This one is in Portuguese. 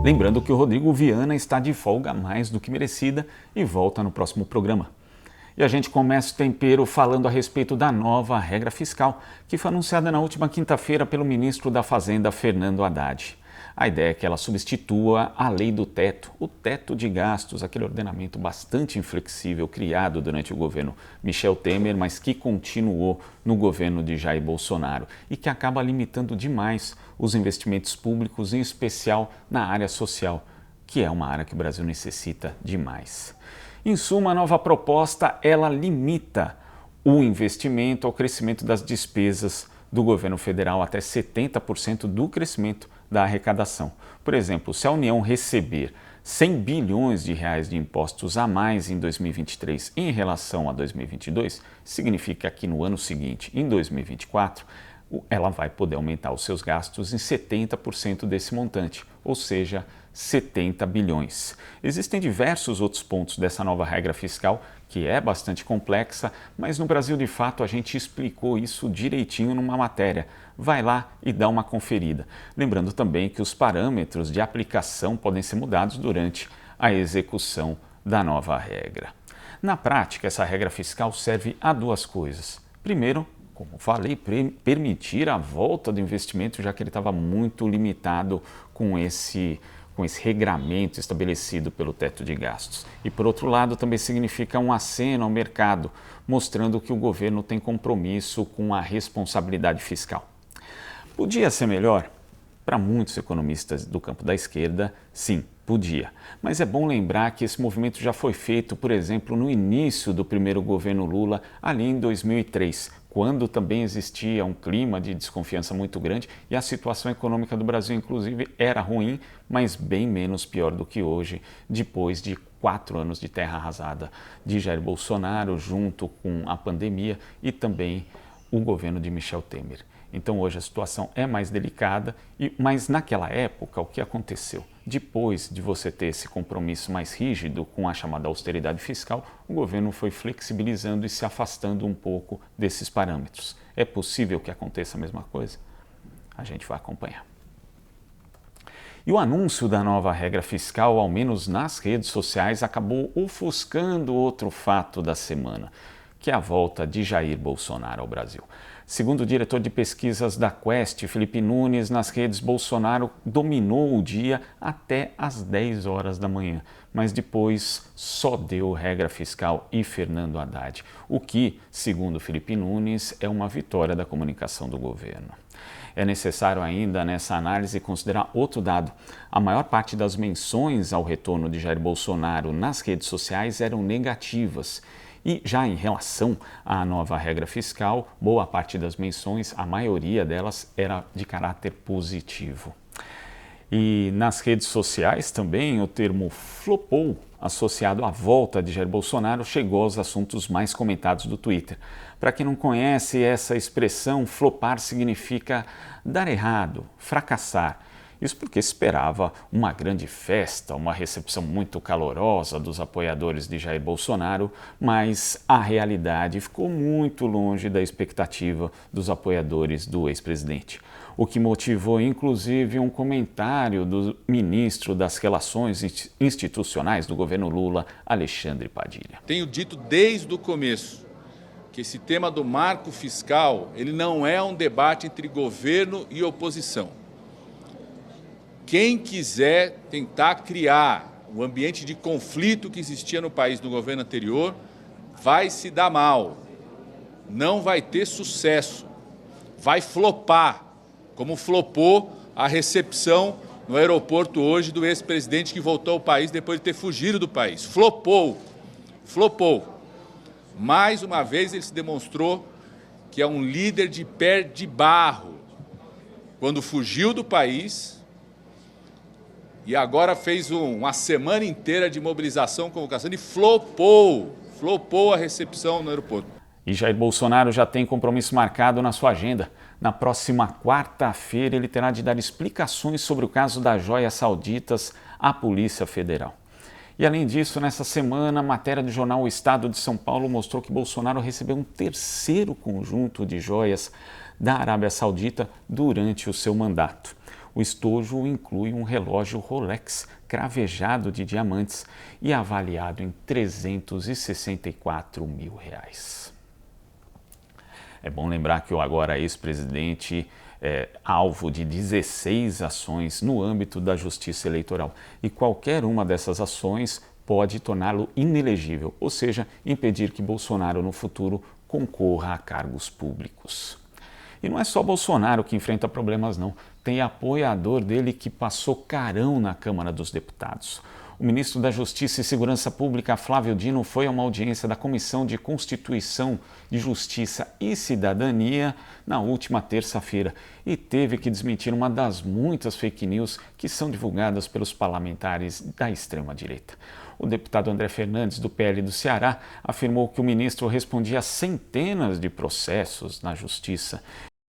Lembrando que o Rodrigo Viana está de folga mais do que merecida e volta no próximo programa. E a gente começa o tempero falando a respeito da nova regra fiscal, que foi anunciada na última quinta-feira pelo ministro da Fazenda, Fernando Haddad. A ideia é que ela substitua a lei do teto, o teto de gastos, aquele ordenamento bastante inflexível criado durante o governo Michel Temer, mas que continuou no governo de Jair Bolsonaro e que acaba limitando demais os investimentos públicos, em especial na área social, que é uma área que o Brasil necessita demais. Em suma, a nova proposta, ela limita o investimento ao crescimento das despesas do governo federal até 70% do crescimento da arrecadação. Por exemplo, se a União receber 100 bilhões de reais de impostos a mais em 2023 em relação a 2022, significa que no ano seguinte, em 2024, ela vai poder aumentar os seus gastos em 70% desse montante, ou seja, 70 bilhões. Existem diversos outros pontos dessa nova regra fiscal que é bastante complexa, mas no Brasil, de fato, a gente explicou isso direitinho numa matéria. Vai lá e dá uma conferida. Lembrando também que os parâmetros de aplicação podem ser mudados durante a execução da nova regra. Na prática, essa regra fiscal serve a duas coisas. Primeiro, como falei, permitir a volta do investimento, já que ele estava muito limitado com esse regramento estabelecido pelo teto de gastos. E, por outro lado, também significa um aceno ao mercado, mostrando que o governo tem compromisso com a responsabilidade fiscal. Podia ser melhor? Para muitos economistas do campo da esquerda, sim, podia. Mas é bom lembrar que esse movimento já foi feito, por exemplo, no início do primeiro governo Lula, ali em 2003, quando também existia um clima de desconfiança muito grande e a situação econômica do Brasil, inclusive, era ruim, mas bem menos pior do que hoje, depois de 4 anos de terra arrasada de Jair Bolsonaro, junto com a pandemia e também o governo de Michel Temer. Então hoje a situação é mais delicada, mas naquela época o que aconteceu? Depois de você ter esse compromisso mais rígido com a chamada austeridade fiscal, o governo foi flexibilizando e se afastando um pouco desses parâmetros. É possível que aconteça a mesma coisa? A gente vai acompanhar. E o anúncio da nova regra fiscal, ao menos nas redes sociais, acabou ofuscando outro fato da semana, que é a volta de Jair Bolsonaro ao Brasil. Segundo o diretor de pesquisas da Quest, Felipe Nunes, nas redes, Bolsonaro dominou o dia até às 10 horas da manhã, mas depois só deu regra fiscal e Fernando Haddad, o que, segundo Felipe Nunes, é uma vitória da comunicação do governo. É necessário ainda, nessa análise, considerar outro dado. A maior parte das menções ao retorno de Jair Bolsonaro nas redes sociais eram negativas. E já em relação à nova regra fiscal, boa parte das menções, a maioria delas era de caráter positivo. E nas redes sociais também o termo flopou, associado à volta de Jair Bolsonaro, chegou aos assuntos mais comentados do Twitter. Para quem não conhece essa expressão, flopar significa dar errado, fracassar. Isso porque esperava uma grande festa, uma recepção muito calorosa dos apoiadores de Jair Bolsonaro, mas a realidade ficou muito longe da expectativa dos apoiadores do ex-presidente. O que motivou, inclusive, um comentário do ministro das Relações Institucionais do governo Lula, Alexandre Padilha. Tenho dito desde o começo que esse tema do marco fiscal, ele não é um debate entre governo e oposição. Quem quiser tentar criar o ambiente de conflito que existia no país no governo anterior, vai se dar mal, não vai ter sucesso, vai flopar, como flopou a recepção no aeroporto hoje do ex-presidente que voltou ao país depois de ter fugido do país. Flopou. Mais uma vez ele se demonstrou que é um líder de pé de barro, quando fugiu do país. E agora fez uma semana inteira de mobilização, convocação e flopou a recepção no aeroporto. E Jair Bolsonaro já tem compromisso marcado na sua agenda. Na próxima quarta-feira ele terá de dar explicações sobre o caso das joias sauditas à Polícia Federal. E além disso, nessa semana, a matéria do jornal O Estado de São Paulo mostrou que Bolsonaro recebeu um terceiro conjunto de joias da Arábia Saudita durante o seu mandato. O estojo inclui um relógio Rolex cravejado de diamantes e avaliado em R$364 mil. É bom lembrar que o agora ex-presidente é alvo de 16 ações no âmbito da Justiça Eleitoral e qualquer uma dessas ações pode torná-lo inelegível, ou seja, impedir que Bolsonaro no futuro concorra a cargos públicos. E não é só Bolsonaro que enfrenta problemas não, tem apoiador dele que passou carão na Câmara dos Deputados. O ministro da Justiça e Segurança Pública, Flávio Dino, foi a uma audiência da Comissão de Constituição, de Justiça e Cidadania na última terça-feira e teve que desmentir uma das muitas fake news que são divulgadas pelos parlamentares da extrema-direita. O deputado André Fernandes, do PL do Ceará, afirmou que o ministro respondia a centenas de processos na Justiça